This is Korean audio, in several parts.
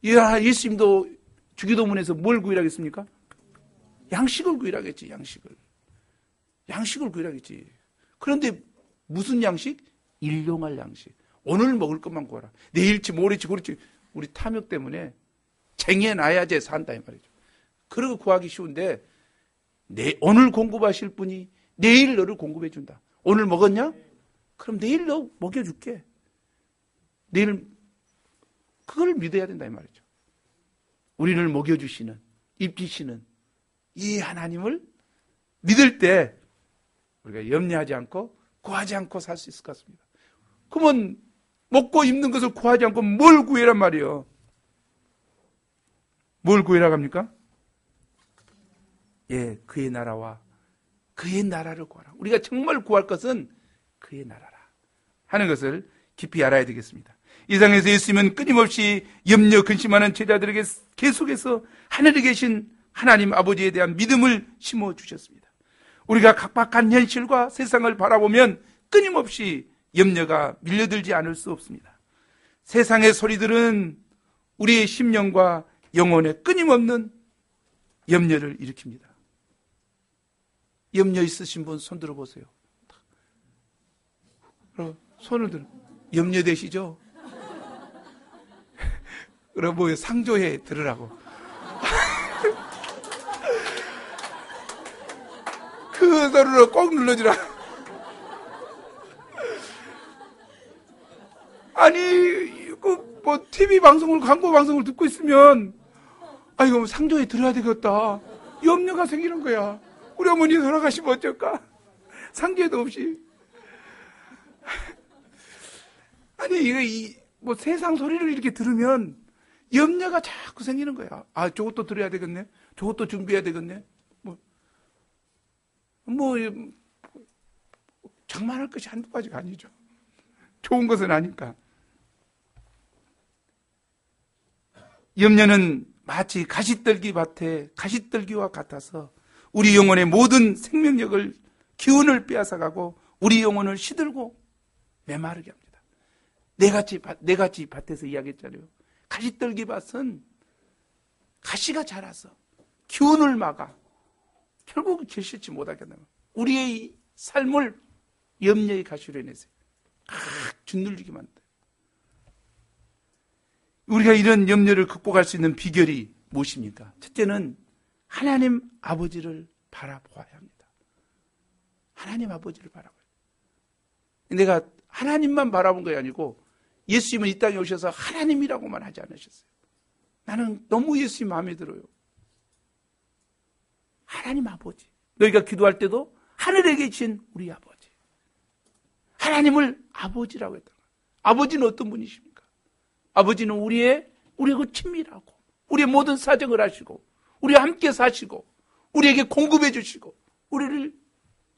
예수님도 주기도문에서 뭘 구하겠습니까? 양식을 구하겠지, 양식을 구하겠지. 그런데 무슨 양식? 일용할 양식. 오늘 먹을 것만 구하라. 내일치, 모레치, 그렇지. 우리 탐욕 때문에 쟁여놔야지 산다 이 말이죠. 그러고 구하기 쉬운데 오늘 공급하실 분이 내일 너를 공급해 준다. 오늘 먹었냐? 그럼 내일 너 먹여줄게. 내일 그걸 믿어야 된다 이 말이죠. 우리를 먹여주시는, 입히시는 이 하나님을 믿을 때 우리가 염려하지 않고 구하지 않고 살 수 있을 것 같습니다. 그러면 먹고 입는 것을 구하지 않고 뭘 구해란 말이에요? 뭘 구해라고 합니까? 예, 그의 나라와 그의 나라를 구하라. 우리가 정말 구할 것은 그의 나라라 하는 것을 깊이 알아야 되겠습니다. 이 상에서 예수님은 끊임없이 염려 근심하는 제자들에게 계속해서 하늘에 계신 하나님 아버지에 대한 믿음을 심어주셨습니다. 우리가 각박한 현실과 세상을 바라보면 끊임없이 염려가 밀려들지 않을 수 없습니다. 세상의 소리들은 우리의 심령과 영혼에 끊임없는 염려를 일으킵니다. 염려 있으신 분 손 들어보세요. 손을 들어. 염려되시죠? 그럼 뭐 상조회 들으라고. 그 소리를 꼭 눌러주라. 아니, 뭐 TV 방송을, 광고 방송을 듣고 있으면 이거 상조회 들어야 되겠다. 염려가 생기는 거야. 우리 어머니 돌아가시면 어쩔까? 상조회도 없이. 아니, 뭐 세상 소리를 이렇게 들으면 염려가 자꾸 생기는 거야. 저것도 들어야 되겠네. 저것도 준비해야 되겠네. 장만할 것이 한두 가지가 아니죠. 좋은 것은 아니까. 염려는 마치 가시떨기 밭에 가시떨기와 같아서 우리 영혼의 모든 생명력을, 기운을 빼앗아가고 우리 영혼을 시들고 메마르게 합니다. 내같이 밭에서 이야기했잖아요. 가시떨기 밭은 가시가 자라서 기운을 막아 결국 결실치 못하게 한다. 우리의 삶을 염려의 가시로 인해서 짓눌리게 만든다. 우리가 이런 염려를 극복할 수 있는 비결이 무엇입니까? 첫째는 하나님 아버지를 바라보아야 합니다. 하나님 아버지를 바라봐야 합니다. 내가 하나님만 바라본 것이 아니고 예수님은 이 땅에 오셔서 하나님이라고만 하지 않으셨어요. 나는 너무 예수님 마음에 들어요. 하나님 아버지. 너희가 기도할 때도 하늘에 계신 우리 아버지. 하나님을 아버지라고 했다. 아버지는 어떤 분이십니까? 아버지는 우리하고 친밀하고 우리의 모든 사정을 하시고 우리와 함께 사시고 우리에게 공급해 주시고 우리를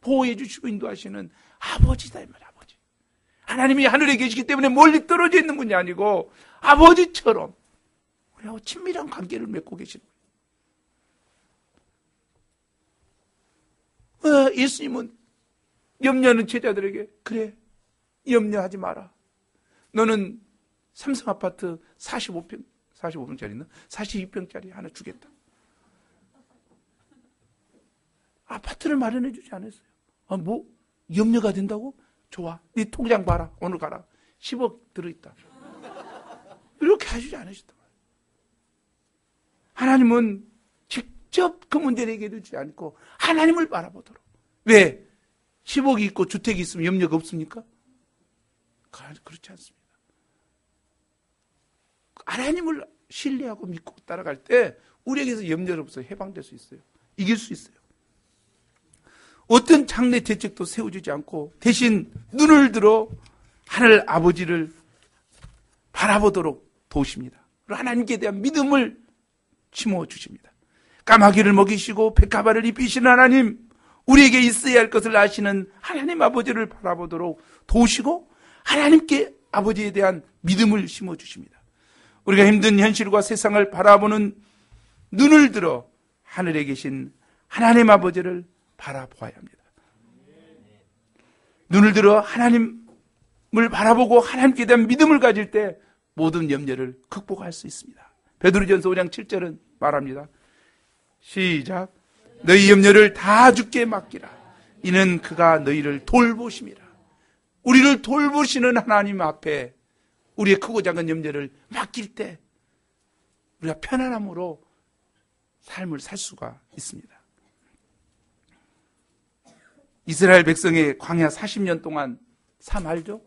보호해 주시고 인도하시는 아버지다 이 말이야. 아버지. 하나님이 하늘에 계시기 때문에 멀리 떨어져 있는 분이 아니고 아버지처럼 우리하고 친밀한 관계를 맺고 계시는 거예요. 예수님은 염려하는 제자들에게 그래 염려하지 마라. 너는 삼성 아파트 45평짜리나 42평짜리 하나 주겠다. 아파트를 마련해 주지 않았어요. 뭐 염려가 된다고? 좋아. 네 통장 봐라. 오늘 가라. 10억 들어있다. 이렇게 해주지 않으셨단 말이에요. 하나님은 직접 그 문제를 얘기해 주지 않고 하나님을 바라보도록. 왜? 10억이 있고 주택이 있으면 염려가 없습니까? 그렇지 않습니다. 하나님을 신뢰하고 믿고 따라갈 때 우리에게서 염려로부터 해방될 수 있어요. 이길 수 있어요. 어떤 장래 대책도 세워주지 않고 대신 눈을 들어 하늘 아버지를 바라보도록 도우십니다. 그리고 하나님께 대한 믿음을 심어주십니다. 까마귀를 먹이시고 백합화를 입히시는 하나님, 우리에게 있어야 할 것을 아시는 하나님 아버지를 바라보도록 도우시고 하나님께 아버지에 대한 믿음을 심어주십니다. 우리가 힘든 현실과 세상을 바라보는 눈을 들어 하늘에 계신 하나님 아버지를 바라보아야 합니다. 눈을 들어 하나님을 바라보고 하나님께 대한 믿음을 가질 때 모든 염려를 극복할 수 있습니다. 베드로전서 5장 7절은 말합니다. 시작. 너희 염려를 다 주께 맡기라. 이는 그가 너희를 돌보심이라. 우리를 돌보시는 하나님 앞에 우리의 크고 작은 염려를 맡길 때 우리가 편안함으로 삶을 살 수가 있습니다. 이스라엘 백성의 광야 40년 동안 삶 알죠?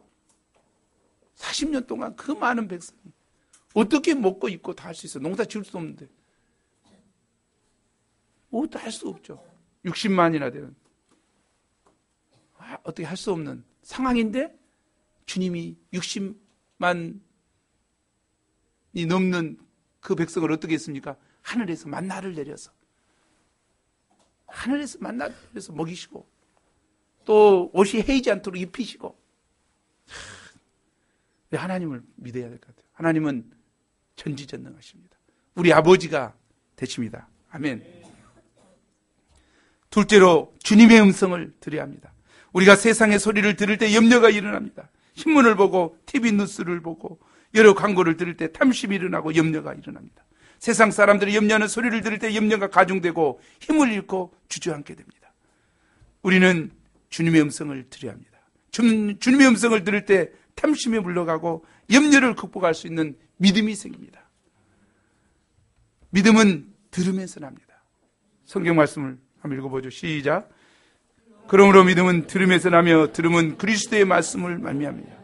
40년 동안 그 많은 백성이 어떻게 먹고 입고 다 할 수 있어요? 농사 지을 수 없는데. 뭐도 할 수 없죠. 60만이나 되는. 어떻게 할 수 없는 상황인데 주님이 60만이 넘는 그 백성을 어떻게 했습니까? 하늘에서 만나를 내려서 먹이시고 또 옷이 헤이지 않도록 입히시고. 하나님을 믿어야 될 것 같아요. 하나님은 전지전능하십니다. 우리 아버지가 되십니다. 아멘. 둘째로 주님의 음성을 들어야 합니다. 우리가 세상의 소리를 들을 때 염려가 일어납니다. 신문을 보고 TV 뉴스를 보고 여러 광고를 들을 때 탐심이 일어나고 염려가 일어납니다. 세상 사람들이 염려하는 소리를 들을 때 염려가 가중되고 힘을 잃고 주저앉게 됩니다. 우리는 주님의 음성을 들어야 합니다. 주님의 음성을 들을 때 탐심에 물러가고 염려를 극복할 수 있는 믿음이 생깁니다. 믿음은 들으면서 납니다. 성경 말씀을 한번 읽어보죠. 시작. 그러므로 믿음은 들으면서 나며 들음은 그리스도의 말씀을 말미암이라.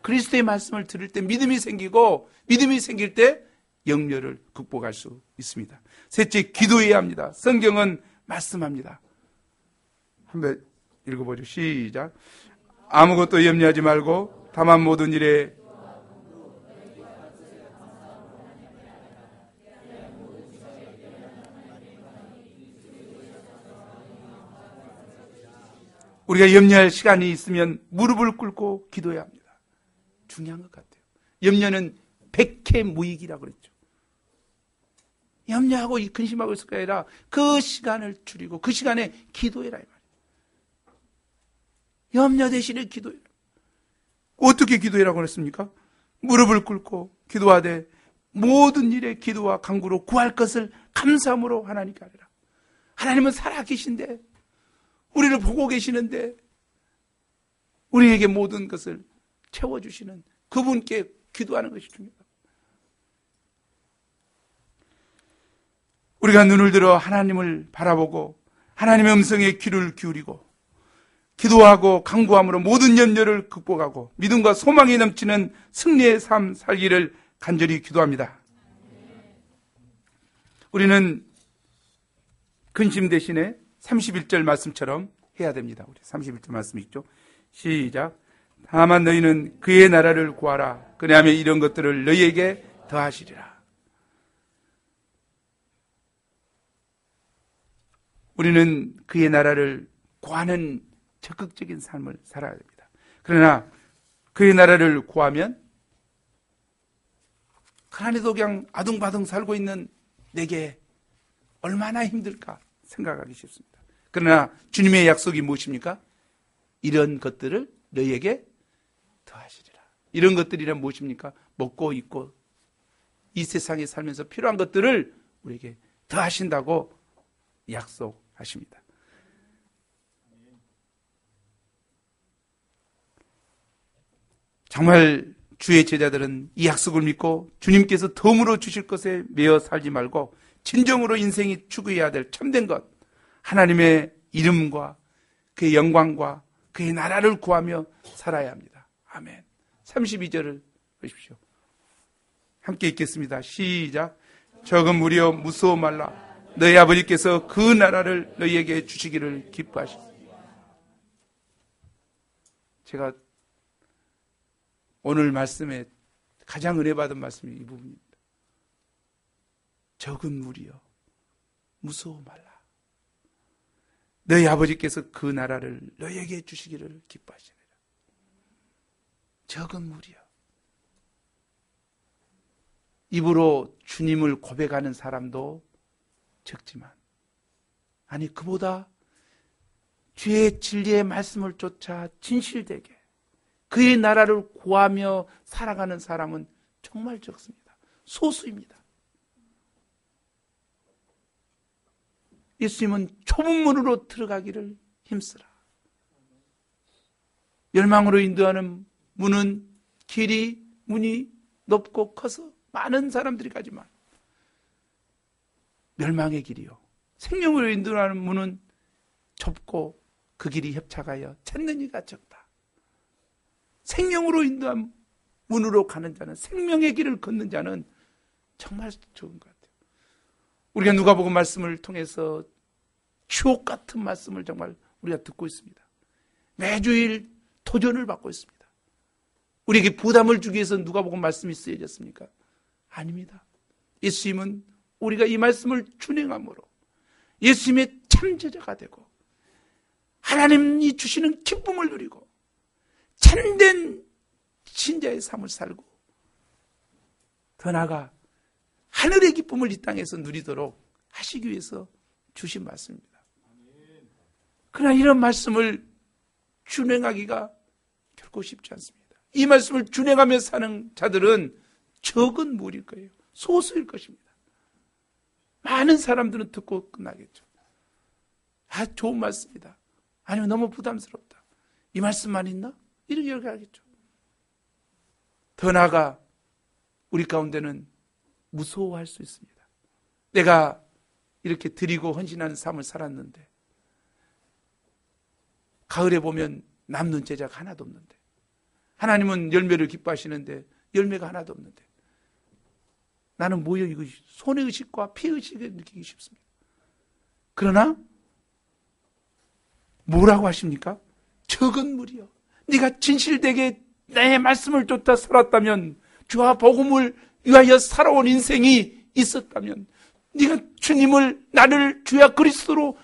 그리스도의 말씀을 들을 때 믿음이 생기고 믿음이 생길 때 염려를 극복할 수 있습니다. 셋째, 기도해야 합니다. 성경은 말씀합니다. 한번 읽어보죠. 시작. 아무것도 염려하지 말고 다만 모든 일에 우리가 염려할 시간이 있으면 무릎을 꿇고 기도해야 합니다. 중요한 것 같아요. 염려는 백해무익이라고 그랬죠. 염려하고 근심하고 있을 게 아니라 그 시간을 줄이고 그 시간에 기도해라 이 말이에요. 염려 대신에 기도해라. 어떻게 기도해라고 그랬습니까? 무릎을 꿇고 기도하되 모든 일에 기도와 간구로 구할 것을 감사함으로 하나님께 하리라. 하나님은 살아계신데 우리를 보고 계시는데 우리에게 모든 것을 채워주시는 그분께 기도하는 것이 중요합니다. 우리가 눈을 들어 하나님을 바라보고 하나님의 음성에 귀를 기울이고 기도하고 간구함으로 모든 염려를 극복하고 믿음과 소망이 넘치는 승리의 삶 살기를 간절히 기도합니다. 우리는 근심 대신에 31절 말씀처럼 해야 됩니다. 우리 31절 말씀 있죠? 시작. 다만 너희는 그의 나라를 구하라. 그리하면 이런 것들을 너희에게 더하시리라. 우리는 그의 나라를 구하는 적극적인 삶을 살아야 됩니다. 그러나 그의 나라를 구하면 가난해도 그냥 아둥바둥 살고 있는 내게 얼마나 힘들까 생각하기 쉽습니다. 그러나 주님의 약속이 무엇입니까? 이런 것들을 너희에게 더하시리라. 이런 것들이란 무엇입니까? 먹고 입고 이 세상에 살면서 필요한 것들을 우리에게 더하신다고 약속하십니다. 정말 주의 제자들은 이 약속을 믿고 주님께서 덤으로 주실 것에 매여 살지 말고 진정으로 인생이 추구해야 될 참된 것, 하나님의 이름과 그의 영광과 그의 나라를 구하며 살아야 합니다. 아멘. 32절을 보십시오. 함께 읽겠습니다. 시작. 적은 무리여 무서워 말라. 너희 아버지께서 그 나라를 너희에게 주시기를 기뻐하십니다. 제가 오늘 말씀에 가장 은혜 받은 말씀이 이 부분입니다. 적은 무리여 무서워 말라. 너희 아버지께서 그 나라를 너희에게 주시기를 기뻐하시리라. 적은 무리여. 입으로 주님을 고백하는 사람도 적지만 아니 그보다 주의 진리의 말씀을 쫓아 진실되게 그의 나라를 구하며 살아가는 사람은 정말 적습니다. 소수입니다. 예수님은 좁은 문으로 들어가기를 힘쓰라. 멸망으로 인도하는 문은 문이 높고 커서 많은 사람들이 가지만 멸망의 길이요, 생명으로 인도하는 문은 좁고 그 길이 협착하여 찾는 이가 적다. 생명으로 인도한 문으로 가는 자는, 생명의 길을 걷는 자는 정말 좋은 것 같아요. 우리가 누가복음 말씀을 통해서 추억 같은 말씀을 정말 우리가 듣고 있습니다. 매주일 도전을 받고 있습니다. 우리에게 부담을 주기 위해서 누가복음 말씀이 쓰여졌습니까? 아닙니다. 예수님은 우리가 이 말씀을 준행함으로 예수님의 참제자가 되고 하나님이 주시는 기쁨을 누리고 참된 신자의 삶을 살고 더 나아가 하늘의 기쁨을 이 땅에서 누리도록 하시기 위해서 주신 말씀입니다. 그러나 이런 말씀을 준행하기가 결코 쉽지 않습니다. 이 말씀을 준행하며 사는 자들은 적은 무리일 거예요. 소수일 것입니다. 많은 사람들은 듣고 끝나겠죠. 좋은 말씀이다. 아니면 너무 부담스럽다. 이 말씀만 있나? 이렇게 하겠죠. 더 나아가 우리 가운데는 무서워할 수 있습니다. 내가 이렇게 드리고 헌신하는 삶을 살았는데 가을에 보면 남는 제자가 하나도 없는데, 하나님은 열매를 기뻐하시는데 열매가 하나도 없는데 나는 뭐여, 이거 손의 의식과 피의 의식을 느끼기 쉽습니다. 그러나 뭐라고 하십니까? 적은 무리여, 네가 진실되게 내 말씀을 쫓아 살았다면, 주와 복음을 위하여 살아온 인생이 있었다면, 네가 주님을, 나를 주여 그리스도로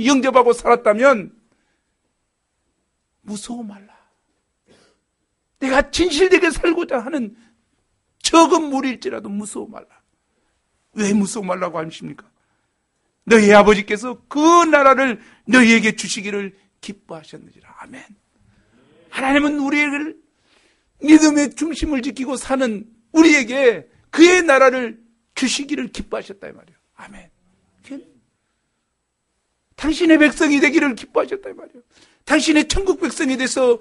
영접하고 살았다면 무서워 말라. 내가 진실되게 살고자 하는 적은 무리일지라도 무서워 말라. 왜 무서워 말라고 하십니까? 너희 아버지께서 그 나라를 너희에게 주시기를 기뻐하셨느니라. 아멘. 하나님은 우리를 믿음의 중심을 지키고 사는 우리에게 그의 나라를 주시기를 기뻐하셨다 이 말이에요. 아멘. 당신의 백성이 되기를 기뻐하셨다 이 말이에요. 당신의 천국 백성이 돼서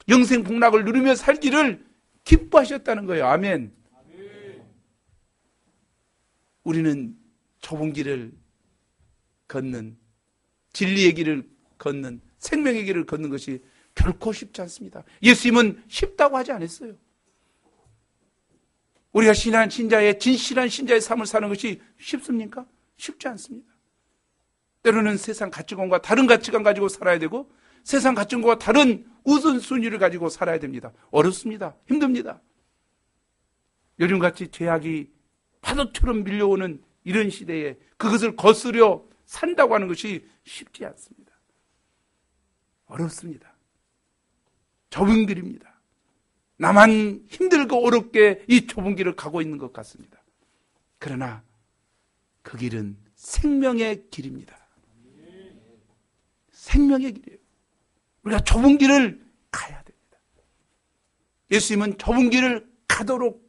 영생 복락을 누리며 살기를 기뻐하셨다는 거예요. 아멘. 우리는 좁은 길을 걷는, 진리의 길을 걷는, 생명의 길을 걷는 것이 결코 쉽지 않습니다. 예수님은 쉽다고 하지 않았어요. 우리가 진실한 신자의 삶을 사는 것이 쉽습니까? 쉽지 않습니다. 때로는 세상 가치관과 다른 가치관 가지고 살아야 되고, 세상 가치관과 다른 우선순위를 가지고 살아야 됩니다. 어렵습니다. 힘듭니다. 요즘같이 죄악이 파도처럼 밀려오는 이런 시대에 그것을 거스려 산다고 하는 것이 쉽지 않습니다. 어렵습니다. 좁은 길입니다. 나만 힘들고 어렵게 이 좁은 길을 가고 있는 것 같습니다. 그러나 그 길은 생명의 길입니다. 생명의 길이에요. 우리가 좁은 길을 가야 됩니다. 예수님은 좁은 길을 가도록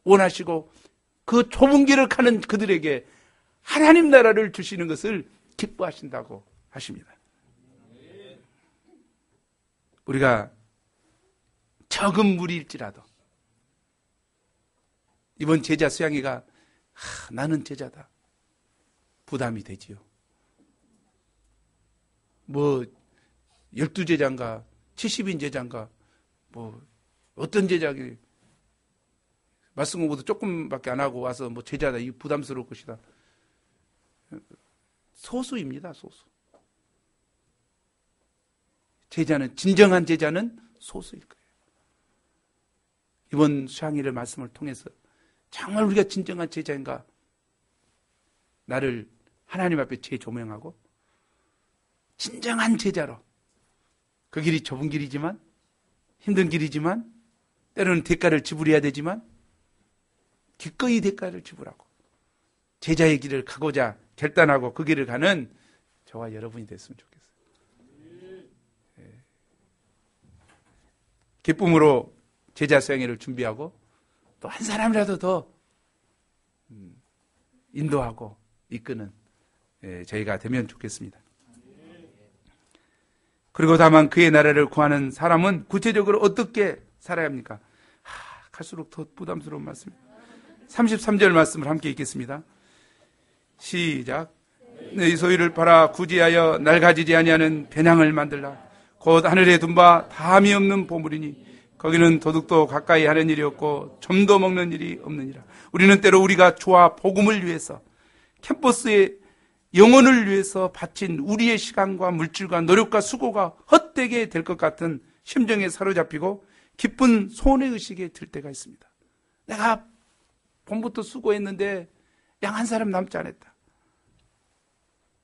원하시고 그 좁은 길을 가는 그들에게 하나님 나라를 주시는 것을 기뻐하신다고 하십니다. 우리가 적은 무리일지라도 이번 제자 수양이가 나는 제자다, 부담이 되지요. 12제자인가 70인 제자인가 어떤 제자기 말씀 공부도 조금밖에 안 하고 와서 제자다, 이 부담스러울 것이다. 소수입니다. 소수. 진정한 제자는 소수일 거예요. 이번 수양일의 말씀을 통해서 정말 우리가 진정한 제자인가, 나를 하나님 앞에 재조명하고 진정한 제자로, 그 길이 좁은 길이지만 힘든 길이지만 때로는 대가를 지불해야 되지만 기꺼이 대가를 지불하고 제자의 길을 가고자 결단하고 그 길을 가는 저와 여러분이 됐으면 좋겠어요. 기쁨으로 제자 수양회를 준비하고 또 한 사람이라도 더 인도하고 이끄는 저희가 되면 좋겠습니다. 그리고 다만 그의 나라를 구하는 사람은 구체적으로 어떻게 살아야 합니까? 갈수록 더 부담스러운 말씀입니다. 33절 말씀을 함께 읽겠습니다. 시작. 너희 소유를 팔아 구제하여 날 가지지 아니하는 배낭을 만들라. 곧 하늘에 둔 바 다함이 없는 보물이니 거기는 도둑도 가까이 하는 일이 없고 점도 먹는 일이 없느니라. 우리는 때로 우리가 주와 복음을 위해서 캠퍼스의 영혼을 위해서 바친 우리의 시간과 물질과 노력과 수고가 헛되게 될 것 같은 심정에 사로잡히고 깊은 손해의식에 들 때가 있습니다. 내가 봄부터 수고했는데 양 한 사람 남지 않았다.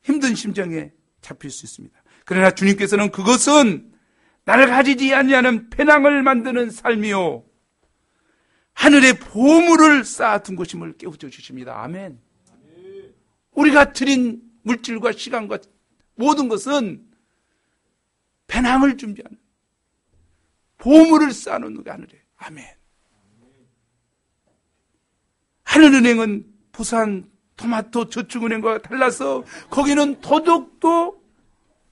힘든 심정에 잡힐 수 있습니다. 그러나 주님께서는 그것은 나를 가지지 아니하는 배낭을 만드는 삶이요 하늘의 보물을 쌓아둔 것임을 깨우쳐 주십니다. 아멘. 우리가 드린 물질과 시간과 모든 것은 배낭을 준비하는 보물을 쌓아놓는 게 하늘에. 아멘. 하늘은행은 부산 토마토 저축은행과 달라서 거기는 도둑도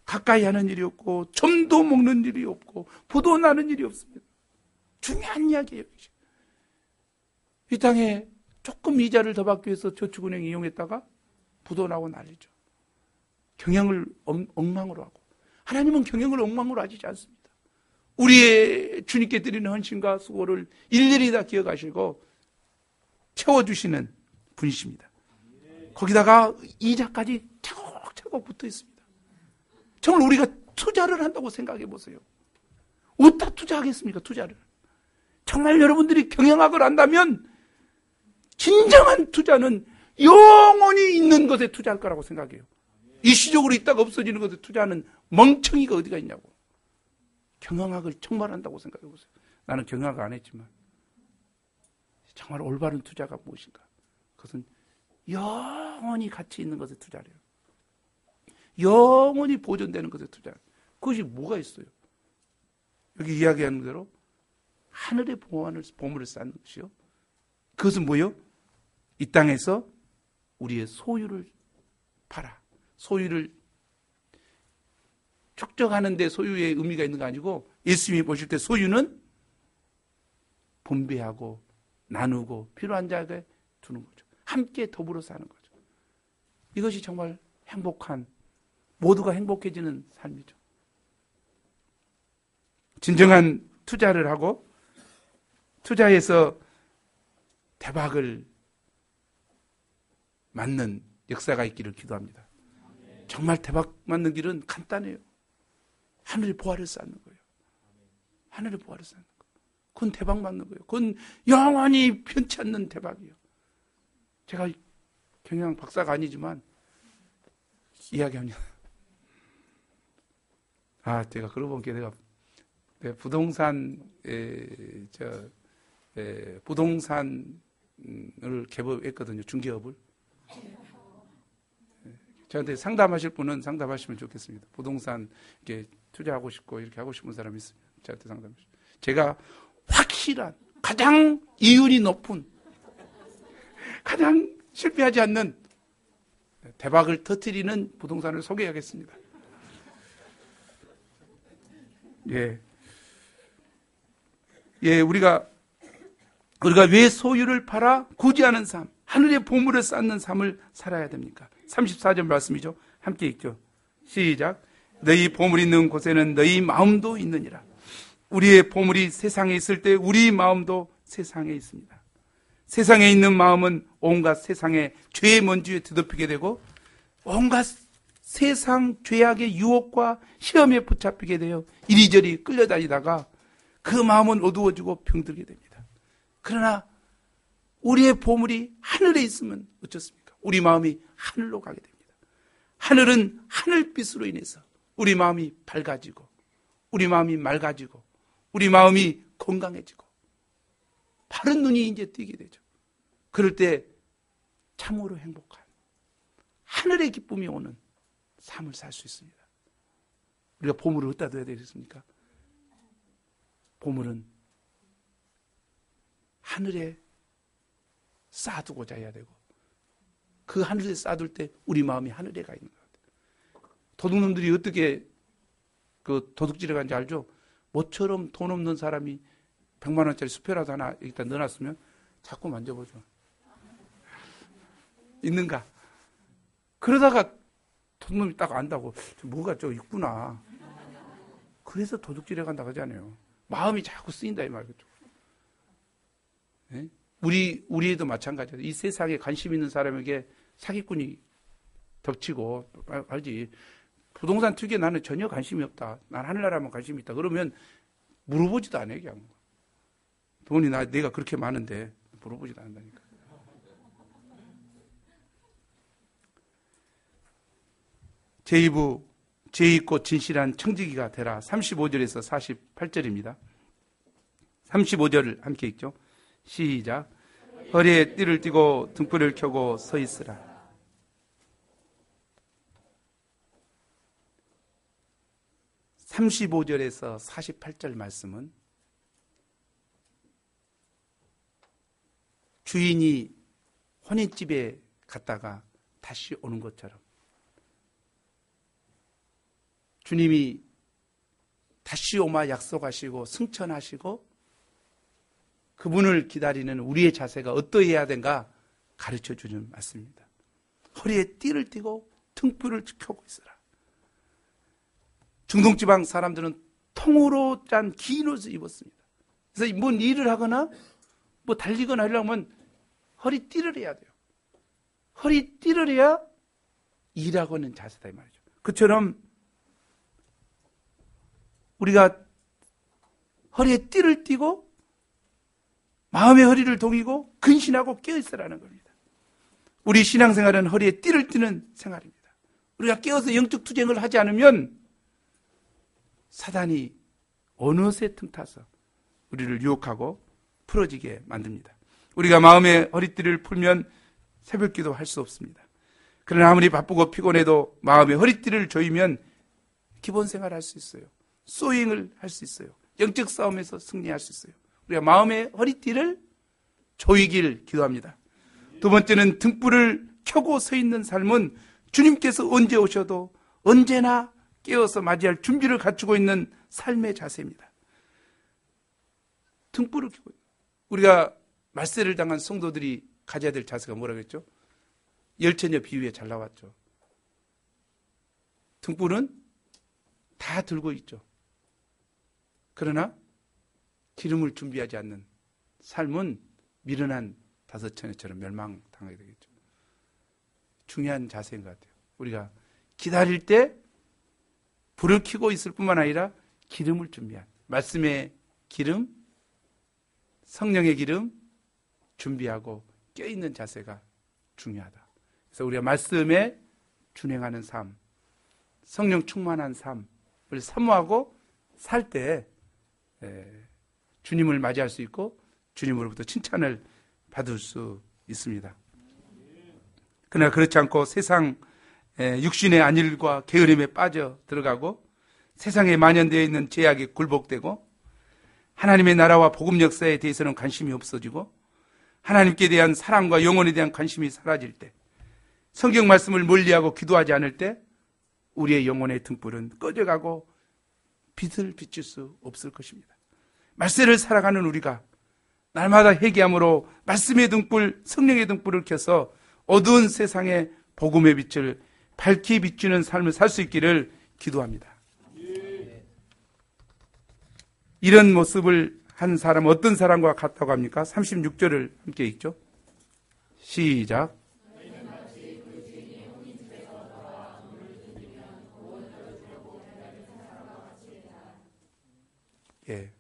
가까이 하는 일이 없고 점도 먹는 일이 없고 부도 나는 일이 없습니다. 중요한 이야기예요. 이 땅에 조금 이자를 더 받기 위해서 저축은행 이용했다가 부도 나고 난리죠. 경영을 엉망으로 하고. 하나님은 경영을 엉망으로 하시지 않습니다. 우리의 주님께 드리는 헌신과 수고를 일일이 다 기억하시고 채워주시는 분이십니다. 거기다가 이자까지 차곡차곡 붙어 있습니다. 정말 우리가 투자를 한다고 생각해 보세요. 어디다 투자하겠습니까? 투자를. 정말 여러분들이 경영학을 안다면 진정한 투자는 영원히 있는 것에 투자할 거라고 생각해요. 일시적으로 있다가 없어지는 것에 투자하는 멍청이가 어디가 있냐고. 경영학을 정말 한다고 생각해 보세요. 나는 경영학 안 했지만 정말 올바른 투자가 무엇인가? 그것은 영원히 가치 있는 것에 투자를 해요. 영원히 보존되는 것에 투자를 해요. 그것이 뭐가 있어요? 여기 이야기하는 대로 하늘의 보물을 쌓는 것이요. 그것은 뭐요? 이 땅에서 우리의 소유를 팔아. 소유를 축적하는 데 소유의 의미가 있는 거 아니고 예수님이 보실 때 소유는 분배하고 나누고 필요한 자에게 두는 거죠. 함께 더불어 사는 거죠. 이것이 정말 행복한, 모두가 행복해지는 삶이죠. 진정한 투자를 하고 투자해서 대박을 맞는 역사가 있기를 기도합니다. 정말 대박 맞는 길은 간단해요. 하늘의 보화를 쌓는 거예요. 하늘의 보화를 쌓는 거. 그건 대박 맞는 거예요. 그건 영원히 변치 않는 대박이에요. 제가 경영 박사가 아니지만 이야기합니다. 제가 그러고 보니까 내가 부동산을 개업했거든요. 중개업을. 저한테 상담하실 분은 상담하시면 좋겠습니다. 부동산 이렇게 투자하고 싶고 이렇게 하고 싶은 사람이 있으면 저한테 상담하시죠. 제가 확실한 가장 이윤이 높은 가장 실패하지 않는 대박을 터뜨리는 부동산을 소개하겠습니다. 우리가 왜 소유를 팔아 구제하는 삶, 하늘의 보물을 쌓는 삶을 살아야 됩니까? 34절 말씀이죠. 함께 읽죠. 시작. 너희 보물 있는 곳에는 너희 마음도 있느니라. 우리의 보물이 세상에 있을 때 우리 마음도 세상에 있습니다. 세상에 있는 마음은 온갖 세상의 죄의 먼지에 뒤덮이게 되고 온갖 세상 죄악의 유혹과 시험에 붙잡히게 되어 이리저리 끌려다니다가 그 마음은 어두워지고 병들게 됩니다. 그러나 우리의 보물이 하늘에 있으면 어떻습니까? 우리 마음이 하늘로 가게 됩니다. 하늘은 하늘빛으로 인해서 우리 마음이 밝아지고 우리 마음이 맑아지고 우리 마음이 건강해지고 바른 눈이 이제 띄게 되죠. 그럴 때 참으로 행복한 하늘의 기쁨이 오는 삶을 살 수 있습니다. 우리가 보물을 어디다 둬야 되겠습니까? 보물은 하늘에 쌓아두고자 해야 되고 그 하늘에 쌓아둘 때 우리 마음이 하늘에 가 있는 것 같아요. 도둑놈들이 어떻게 그 도둑질해 간지 알죠? 모처럼 돈 없는 사람이 100만 원짜리 수표라도 하나 여기다 넣어놨으면 자꾸 만져보죠. 있는가? 그러다가 도둑놈이 딱 안다고 뭐가 저 있구나. 그래서 도둑질해 간다고 하잖아요. 마음이 자꾸 쓰인다 이 말이죠. 네? 우리에도 마찬가지예요. 이 세상에 관심 있는 사람에게 사기꾼이 덮치고 알지. 부동산 투기에 나는 전혀 관심이 없다. 난 하늘나라만 관심이 있다. 그러면 물어보지도 않아요. 그냥. 돈이 내가 그렇게 많은데 물어보지도 않는다니까. 제2부 죄 있고 진실한 청지기가 되라. 35절에서 48절입니다. 35절을 함께 읽죠. 시작. 허리에 띠를 띠고 등불을 켜고 서 있으라. 35절에서 48절 말씀은 주인이 혼인집에 갔다가 다시 오는 것처럼 주님이 다시 오마 약속하시고 승천하시고 그분을 기다리는 우리의 자세가 어떠해야 되는가 가르쳐주는 말씀입니다. 허리에 띠를 띠고 등불을 켜고 있으라. 중동지방 사람들은 통으로 짠 긴 옷을 입었습니다. 그래서 뭔 일을 하거나 뭐 달리거나 하려면 허리띠를 해야 돼요. 허리띠를 해야 일하고 있는 자세다 이 말이죠. 그처럼 우리가 허리에 띠를 띠고 마음의 허리를 동이고 근신하고 깨어있으라는 겁니다. 우리 신앙생활은 허리에 띠를 띠는 생활입니다. 우리가 깨어서 영적 투쟁을 하지 않으면 사단이 어느새 틈타서 우리를 유혹하고 풀어지게 만듭니다. 우리가 마음의 허리띠를 풀면 새벽기도 할 수 없습니다. 그러나 아무리 바쁘고 피곤해도 마음의 허리띠를 조이면 기본 생활을 할 수 있어요. 소잉을 할 수 있어요. 영적 싸움에서 승리할 수 있어요. 우리가 마음의 허리띠를 조이길 기도합니다. 두 번째는 등불을 켜고 서 있는 삶은 주님께서 언제 오셔도 언제나 깨어서 맞이할 준비를 갖추고 있는 삶의 자세입니다. 등불을 켜고 우리가 말세를 당한 성도들이 가져야 될 자세가 뭐라고 했죠? 열처녀 비유에 잘 나왔죠. 등불은 다 들고 있죠. 그러나 기름을 준비하지 않는 삶은 미련한 다섯 처녀처럼 멸망당하게 되겠죠. 중요한 자세인 것 같아요. 우리가 기다릴 때 불을 켜고 있을 뿐만 아니라 기름을 준비한 말씀의 기름, 성령의 기름 준비하고 껴있는 자세가 중요하다. 그래서 우리가 말씀에 준행하는 삶, 성령 충만한 삶을 사모하고 살 때 주님을 맞이할 수 있고 주님으로부터 칭찬을 받을 수 있습니다. 그러나 그렇지 않고 세상 육신의 안일과 게으름에 빠져 들어가고 세상에 만연되어 있는 죄악에 굴복되고 하나님의 나라와 복음 역사에 대해서는 관심이 없어지고 하나님께 대한 사랑과 영혼에 대한 관심이 사라질 때 성경 말씀을 멀리하고 기도하지 않을 때 우리의 영혼의 등불은 꺼져가고 빛을 비출 수 없을 것입니다. 말세를 살아가는 우리가 날마다 회개함으로 말씀의 등불, 성령의 등불을 켜서 어두운 세상에 복음의 빛을 밝히 비추는 삶을 살 수 있기를 기도합니다. 이런 모습을 한 사람은 어떤 사람과 같다고 합니까? 36절을 함께 읽죠. 시작. 예.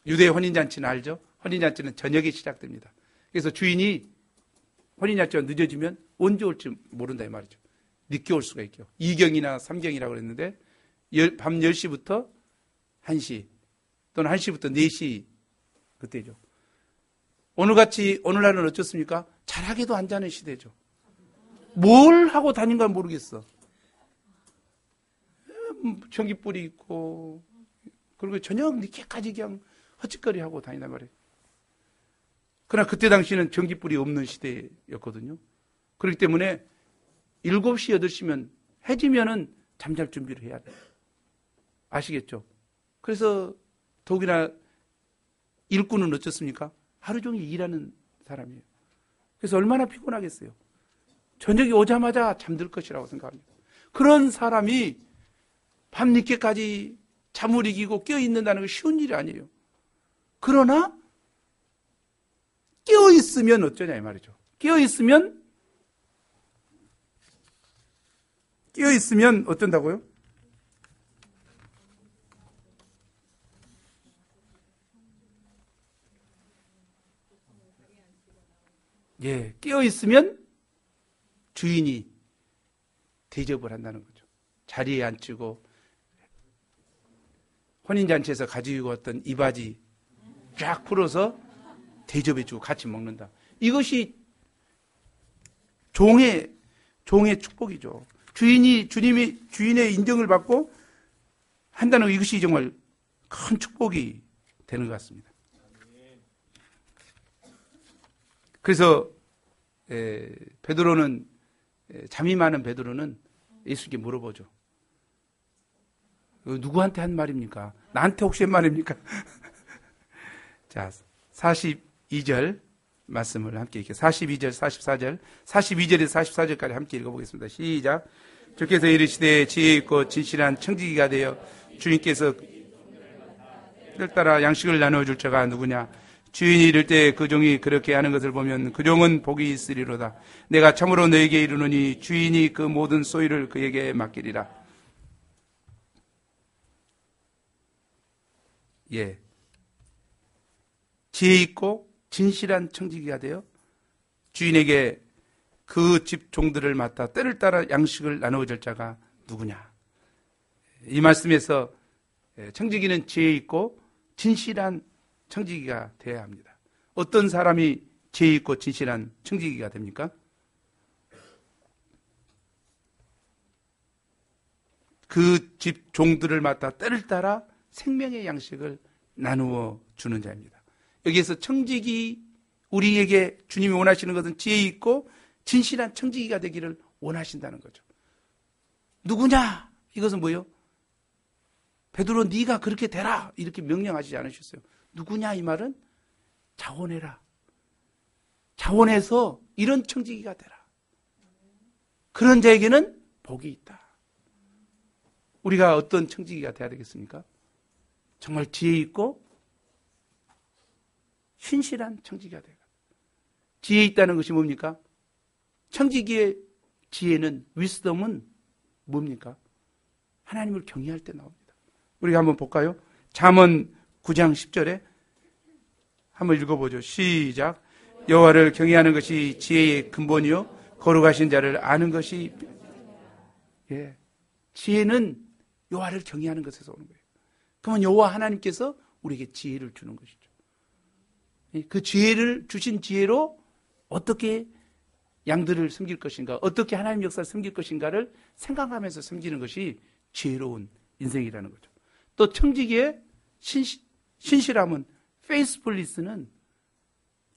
유대 혼인잔치는 알죠? 혼인잔치는 저녁에 시작됩니다. 그래서 주인이 혼인잔치가 늦어지면 언제 올지 모른다 이 말이죠. 늦게 올 수가 있죠. 2경이나 3경이라고 그랬는데 밤 10시부터 1시 또는 1시부터 4시 그때죠. 오늘같이 오늘날은 어떻습니까? 잘하게도 안 자는 시대죠. 뭘 하고 다닌가 모르겠어. 전기불이 있고 그리고 저녁 늦게까지 그냥 헛짓거리하고 다닌단 말이에요. 그러나 그때 당시는 전기불이 없는 시대였거든요. 그렇기 때문에 7시, 8시면 해지면은 잠잘 준비를 해야 돼요. 아시겠죠? 그래서 더욱이나 일꾼은 어떻습니까? 하루 종일 일하는 사람이에요. 그래서 얼마나 피곤하겠어요. 저녁이 오자마자 잠들 것이라고 생각합니다. 그런 사람이 밤늦게까지 잠을 이기고 깨어있는다는 건 쉬운 일이 아니에요. 그러나 깨어있으면 어쩌냐 이 말이죠. 깨어있으면 어쩐다고요? 예, 깨어있으면 주인이 대접을 한다는 거죠. 자리에 앉히고 혼인잔치에서 가지고 왔던 이바지 쫙 풀어서 대접해주고 같이 먹는다. 이것이 종의 축복이죠. 주인의 인정을 받고 한다는 이것이 정말 큰 축복이 되는 것 같습니다. 그래서 베드로는 잠이 많은 베드로는 예수께 물어보죠. 누구한테 한 말입니까? 나한테 혹시 한 말입니까? 자, 42절 말씀을 함께 읽게 42절, 44절, 42절에서 44절까지 함께 읽어보겠습니다. 시작. 주께서 이르시되 지혜 있고 진실한 청지기가 되어 주인께서 그를 따라 양식을 나누어줄 자가 누구냐? 주인이 이를 때 그 종이 그렇게 하는 것을 보면 그 종은 복이 있으리로다. 내가 참으로 너에게 이르노니 주인이 그 모든 소유를 그에게 맡기리라. 예, 지혜 있고 진실한 청지기가 되어 주인에게 그 집 종들을 맡아 때를 따라 양식을 나누어줄 자가 누구냐? 이 말씀에서 청지기는 지혜 있고 진실한 청지기가 되어야 합니다. 어떤 사람이 지혜 있고 진실한 청지기가 됩니까? 그 집 종들을 맡아 때를 따라 생명의 양식을 나누어 주는 자입니다. 여기에서 청지기, 우리에게 주님이 원하시는 것은 지혜 있고 진실한 청지기가 되기를 원하신다는 거죠. 누구냐? 이것은 뭐예요? 베드로 네가 그렇게 되라 이렇게 명령하시지 않으셨어요. 누구냐 이 말은 자원해라. 자원해서 이런 청지기가 되라. 그런 자에게는 복이 있다. 우리가 어떤 청지기가 돼야 되겠습니까? 정말 지혜 있고 신실한 청지기가 되라. 지혜 있다는 것이 뭡니까? 청지기의 지혜는 위스덤은 뭡니까? 하나님을 경외할 때 나옵니다. 우리가 한번 볼까요? 잠언 9장 10절에 한번 읽어보죠. 시작. 여호와를 경외하는 것이 지혜의 근본이요 거룩하신 자를 아는 것이 지혜는 여호와를 경외하는 것에서 오는 거예요. 그러면 여호와 하나님께서 우리에게 지혜를 주는 것이죠. 그 지혜를 주신 지혜로 어떻게 양들을 섬길 것인가, 어떻게 하나님 역사를 섬길 것인가를 생각하면서 섬기는 것이 지혜로운 인생이라는 거죠. 또 청지기의 신실함은 faithfulness는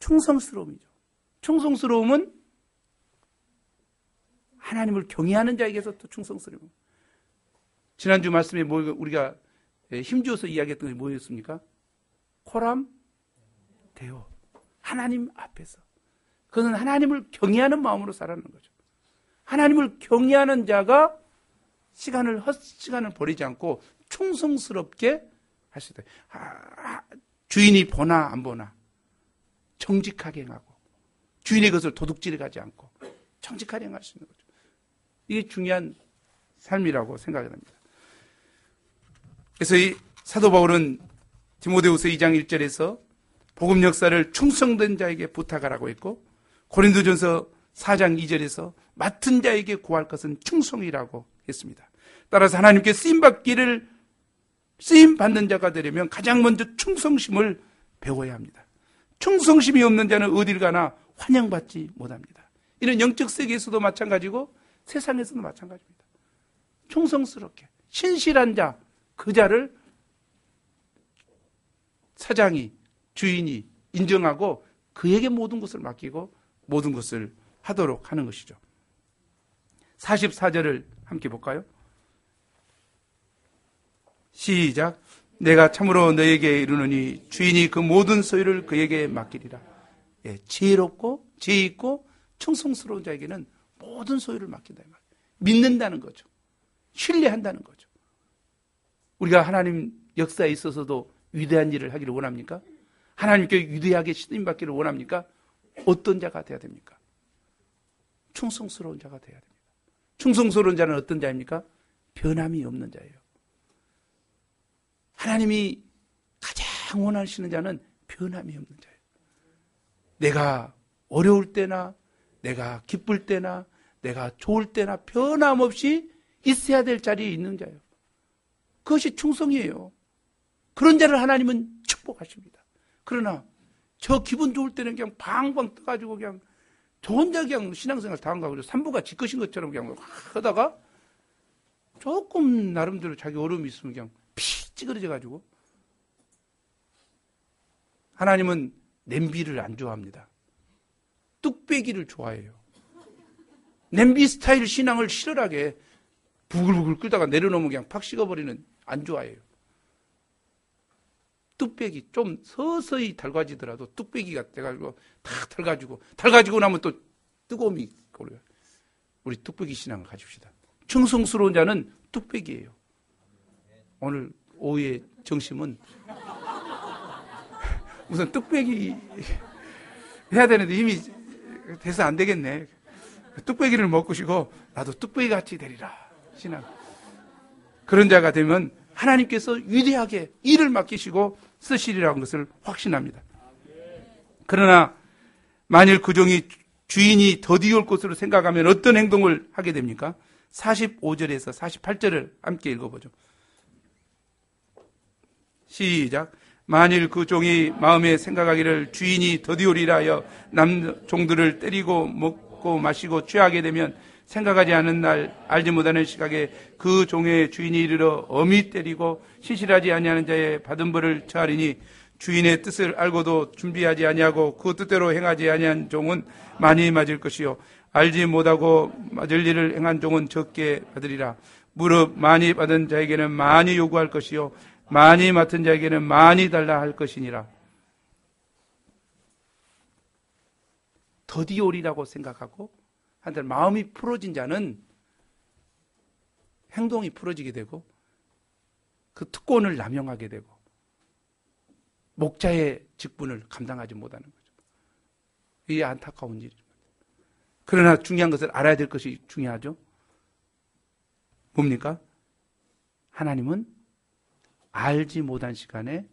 충성스러움이죠. 충성스러움은 하나님을 경외하는 자에게서 또 충성스러움. 지난주 말씀에 우리가 힘주어서 이야기했던 것이 뭐였습니까? 코람 데오. 하나님 앞에서. 그것은 하나님을 경외하는 마음으로 살아가는 거죠. 하나님을 경외하는 자가 헛시간을 버리지 않고 충성스럽게 할 수 있다. 주인이 보나 안 보나 정직하게 행하고 주인의 것을 도둑질해 가지 않고 정직하게 행할 수 있는 거죠. 이게 중요한 삶이라고 생각이 합니다. 그래서 이 사도 바울은 디모데후서 2장 1절에서 복음 역사를 충성된 자에게 부탁하라고 했고 고린도전서 4장 2절에서 맡은 자에게 구할 것은 충성이라고 했습니다. 따라서 하나님께 쓰임받는 자가 되려면 가장 먼저 충성심을 배워야 합니다. 충성심이 없는 자는 어딜 가나 환영받지 못합니다. 이는 영적 세계에서도 마찬가지고 세상에서도 마찬가지입니다. 충성스럽게 신실한 자, 그 자를 사장이, 주인이 인정하고 그에게 모든 것을 맡기고 모든 것을 하도록 하는 것이죠. 44절을 함께 볼까요? 시작. 내가 참으로 너에게 이르노니 주인이 그 모든 소유를 그에게 맡기리라. 예, 지혜롭고 지혜 있고 충성스러운 자에게는 모든 소유를 맡긴다. 믿는다는 거죠. 신뢰한다는 거죠. 우리가 하나님 역사에 있어서도 위대한 일을 하기를 원합니까? 하나님께 위대하게 쓰임받기를 원합니까? 어떤 자가 되어야 됩니까? 충성스러운 자가 되어야 됩니다. 충성스러운 자는 어떤 자입니까? 변함이 없는 자예요. 하나님이 가장 원하시는 자는 변함이 없는 자예요. 내가 어려울 때나 내가 기쁠 때나 내가 좋을 때나 변함없이 있어야 될 자리에 있는 자예요. 그것이 충성이에요. 그런 자를 하나님은 축복하십니다. 그러나 저 기분 좋을 때는 그냥 방방 떠가지고 그냥 저 혼자 그냥 신앙생활 다 한 거고 산부가 지 것인 것처럼 그냥 하다가 조금 나름대로 자기 어려움이 있으면 그냥 피 찌그러져가지고. 하나님은 냄비를 안 좋아합니다. 뚝배기를 좋아해요. 냄비 스타일 신앙을 실을하게 부글부글 끓다가 내려놓으면 그냥 팍 식어버리는 안 좋아해요. 뚝배기 좀 서서히 달궈지더라도 뚝배기가 돼가지고 탁 달가지고 나면 또 뜨거움이 오르요. 우리 뚝배기 신앙을 가집시다. 충성스러운 자는 뚝배기예요. 오늘 오후의 정심은 우선 뚝배기 해야 되는데 이미 돼서 안 되겠네. 뚝배기를 먹고 싶고 나도 뚝배기 같이 되리라. 신앙. 그런 자가 되면 하나님께서 위대하게 일을 맡기시고 쓰시리라는 것을 확신합니다. 그러나 만일 그 종이 주인이 더디 올 것으로 생각하면 어떤 행동을 하게 됩니까? 45절에서 48절을 함께 읽어보죠. 시작. 만일 그 종이 마음에 생각하기를 주인이 더디 오리라 하여 남 종들을 때리고 먹고 마시고 취하게 되면 생각하지 않은 날 알지 못하는 시각에 그 종의 주인이 이르러 엄히 때리고 신실하지 아니하는 자의 받은 벌을 처하리니 주인의 뜻을 알고도 준비하지 아니하고 그 뜻대로 행하지 아니한 종은 많이 맞을 것이요 알지 못하고 맞을 일을 행한 종은 적게 받으리라. 무릇 많이 받은 자에게는 많이 요구할 것이요 많이 맡은 자에게는 많이 달라 할 것이니라. 더디 오리라고 생각하고 한편 마음이 풀어진 자는 행동이 풀어지게 되고 그 특권을 남용하게 되고 목자의 직분을 감당하지 못하는 거죠. 이게 안타까운 일입니다. 그러나 중요한 것을 알아야 될 것이 중요하죠. 뭡니까? 하나님은 알지 못한 시간에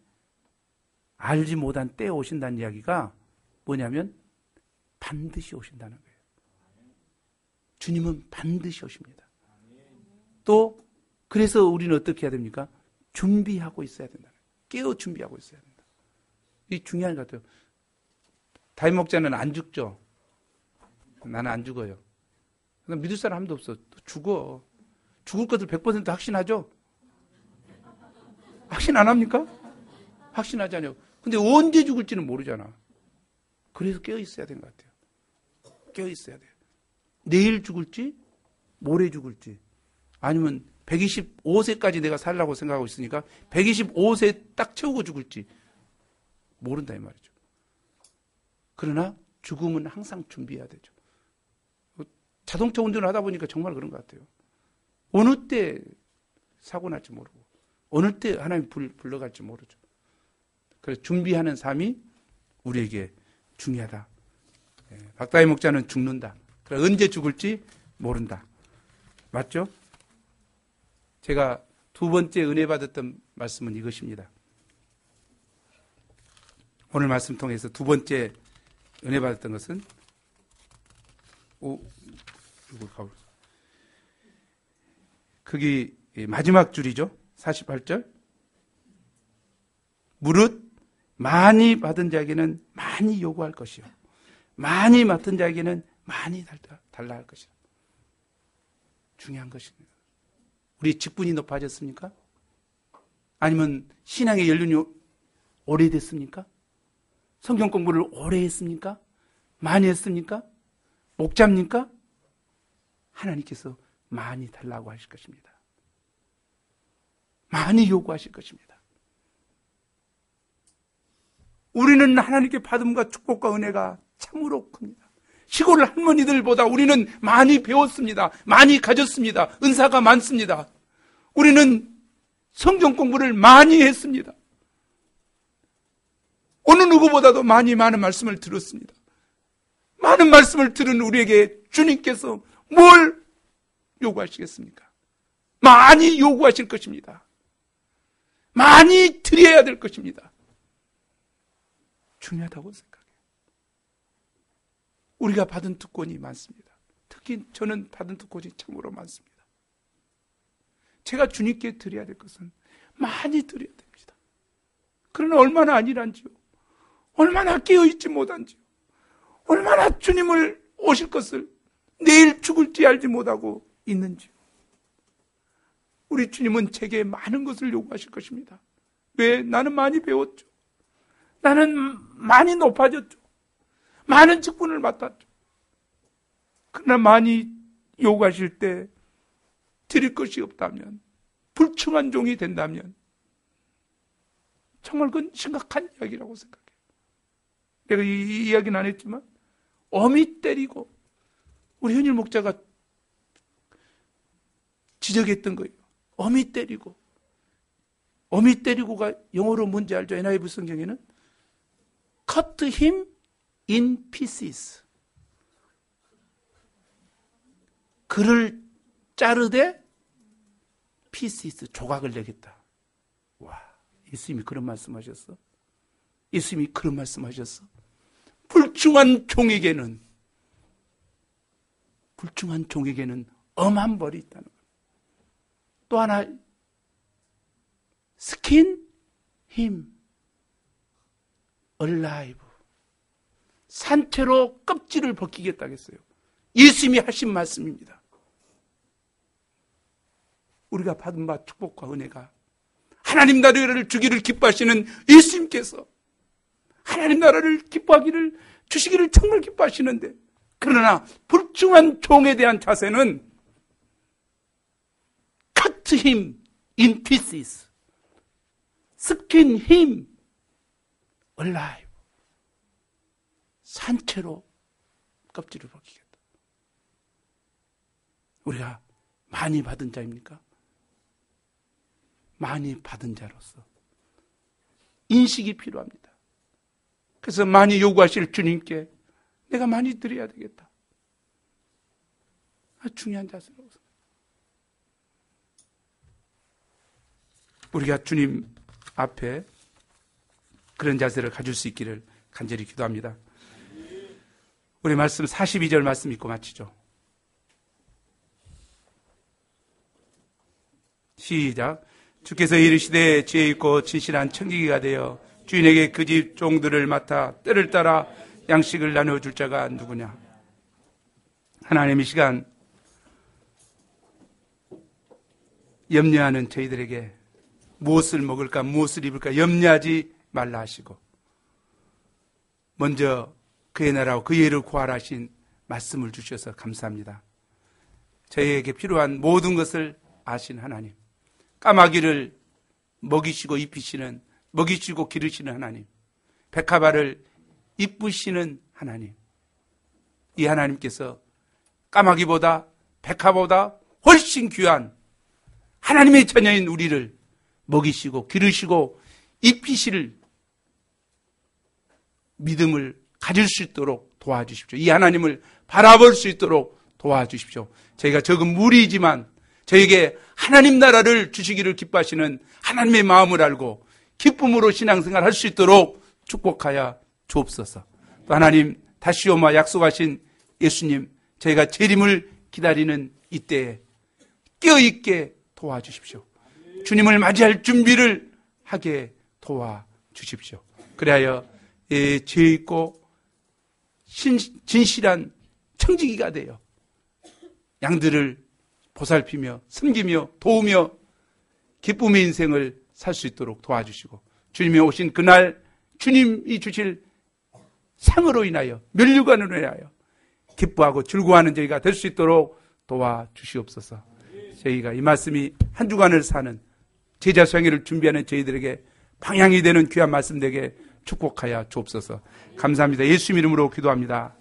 알지 못한 때에 오신다는 이야기가 뭐냐면 반드시 오신다는 거예요. 주님은 반드시 오십니다. 또 그래서 우리는 어떻게 해야 됩니까? 준비하고 있어야 된다. 깨어 준비하고 있어야 된다. 이 중요한 것 같아요. 다임 목자는 안 죽죠. 나는 안 죽어요. 믿을 사람 아무도 없어. 죽어. 죽을 것을 100% 확신하죠? 확신 안 합니까? 확신하잖아요. 근데 언제 죽을지는 모르잖아. 그래서 깨어 있어야 되는 것 같아요. 깨어 있어야 돼요. 내일 죽을지, 모레 죽을지, 아니면 125세까지 내가 살라고 생각하고 있으니까 125세 딱 채우고 죽을지 모른다 이 말이죠. 그러나 죽음은 항상 준비해야 되죠. 자동차 운전을 하다 보니까 정말 그런 것 같아요. 어느 때 사고 날지 모르고 어느 때 하나님 불러갈지 모르죠. 그래서 준비하는 삶이 우리에게 중요하다. 박다희 목자는 죽는다. 그러나 언제 죽을지 모른다. 맞죠? 제가 두 번째 은혜 받았던 말씀은 이것입니다. 오늘 말씀 통해서 두 번째 은혜 받았던 것은 그게 마지막 줄이죠. 48절. 무릇 많이 받은 자에게는 많이 요구할 것이요 많이 맡은 자에게는 많이 달라 할 것이다. 중요한 것입니다. 우리 직분이 높아졌습니까? 아니면 신앙의 연륜이 오래됐습니까? 성경 공부를 오래 했습니까? 많이 했습니까? 목자입니까? 하나님께서 많이 달라고 하실 것입니다. 많이 요구하실 것입니다. 우리는 하나님께 받음과 축복과 은혜가 참으로 큽니다. 시골 할머니들보다 우리는 많이 배웠습니다. 많이 가졌습니다. 은사가 많습니다. 우리는 성경 공부를 많이 했습니다. 어느 누구보다도 많은 말씀을 들었습니다. 많은 말씀을 들은 우리에게 주님께서 뭘 요구하시겠습니까? 많이 요구하실 것입니다. 많이 드려야 될 것입니다. 중요하다고 생각해요. 우리가 받은 특권이 많습니다. 특히 저는 받은 특권이 참으로 많습니다. 제가 주님께 드려야 될 것은 많이 드려야 됩니다. 그러나 얼마나 아니란지요. 얼마나 깨어있지 못한지요. 얼마나 주님을 오실 것을 내일 죽을지 알지 못하고 있는지요. 우리 주님은 제게 많은 것을 요구하실 것입니다. 왜? 나는 많이 배웠죠. 나는 많이 높아졌죠. 많은 직분을 맡았죠. 그러나 많이 요구하실 때 드릴 것이 없다면, 불충한 종이 된다면 정말 그건 심각한 이야기라고 생각해요. 내가 이 이야기는 안 했지만 어미 때리고, 우리 현일 목자가 지적했던 거예요. 어미 때리고가 영어로 뭔지 알죠? NIV 성경에는 cut him in pieces. 그를 자르되 pieces, 조각을 내겠다. 와, 예수님이 그런 말씀하셨어? 예수님이 그런 말씀하셨어? 불충한 종에게는 엄한 벌이 있다는 거예요. 또 하나, skin him alive. 산채로 껍질을 벗기겠다 했어요. 예수님이 하신 말씀입니다. 우리가 받은 바 축복과 은혜가, 하나님 나라를 주기를 기뻐하시는 예수님께서 하나님 나라를 기뻐하기를, 주시기를 정말 기뻐하시는데, 그러나 불충한 종에 대한 자세는 cut him in pieces, skin him alive. 산채로 껍질을 벗기겠다. 우리가 많이 받은 자입니까? 많이 받은 자로서 인식이 필요합니다. 그래서 많이 요구하실 주님께 내가 많이 드려야 되겠다. 중요한 자세라고 생각합니다. 우리가 주님 앞에 그런 자세를 가질 수 있기를 간절히 기도합니다. 우리 말씀 42절 말씀 읽고 마치죠. 시작. 주께서 이르시되 지혜 있고 진실한 청지기가 되어 주인에게 그 집 종들을 맡아 때를 따라 양식을 나누어줄 자가 누구냐. 하나님 이 시간 염려하는 저희들에게 무엇을 먹을까 무엇을 입을까 염려하지 말라 하시고 먼저 그의 나라와 그의 의를 구하라 하신 말씀을 주셔서 감사합니다. 저희에게 필요한 모든 것을 아신 하나님, 까마귀를 먹이시고 입히시는, 먹이시고 기르시는 하나님, 백합알을 이쁘시는 하나님, 이 하나님께서 까마귀보다 백합보다 훨씬 귀한 하나님의 자녀인 우리를 먹이시고 기르시고 입히실 믿음을 가질 수 있도록 도와주십시오. 이 하나님을 바라볼 수 있도록 도와주십시오. 저희가 적은 무리이지만 저에게 하나님 나라를 주시기를 기뻐하시는 하나님의 마음을 알고 기쁨으로 신앙생활 할 수 있도록 축복하여 주옵소서. 또 하나님 다시 오마 약속하신 예수님, 저희가 재림을 기다리는 이때에 깨어있게 도와주십시오. 주님을 맞이할 준비를 하게 도와주십시오. 그래야 죄 있고 진실한 청지기가 되어 양들을 보살피며 섬기며 도우며 기쁨의 인생을 살 수 있도록 도와주시고 주님이 오신 그날 주님이 주실 상으로 인하여 면류관으로 인하여 기뻐하고 즐거워하는 저희가 될 수 있도록 도와주시옵소서. 저희가 이 말씀이 한 주간을 사는 제자 수행회를 준비하는 저희들에게 방향이 되는 귀한 말씀 되게 축복하여 주옵소서. 감사합니다. 예수 이름으로 기도합니다.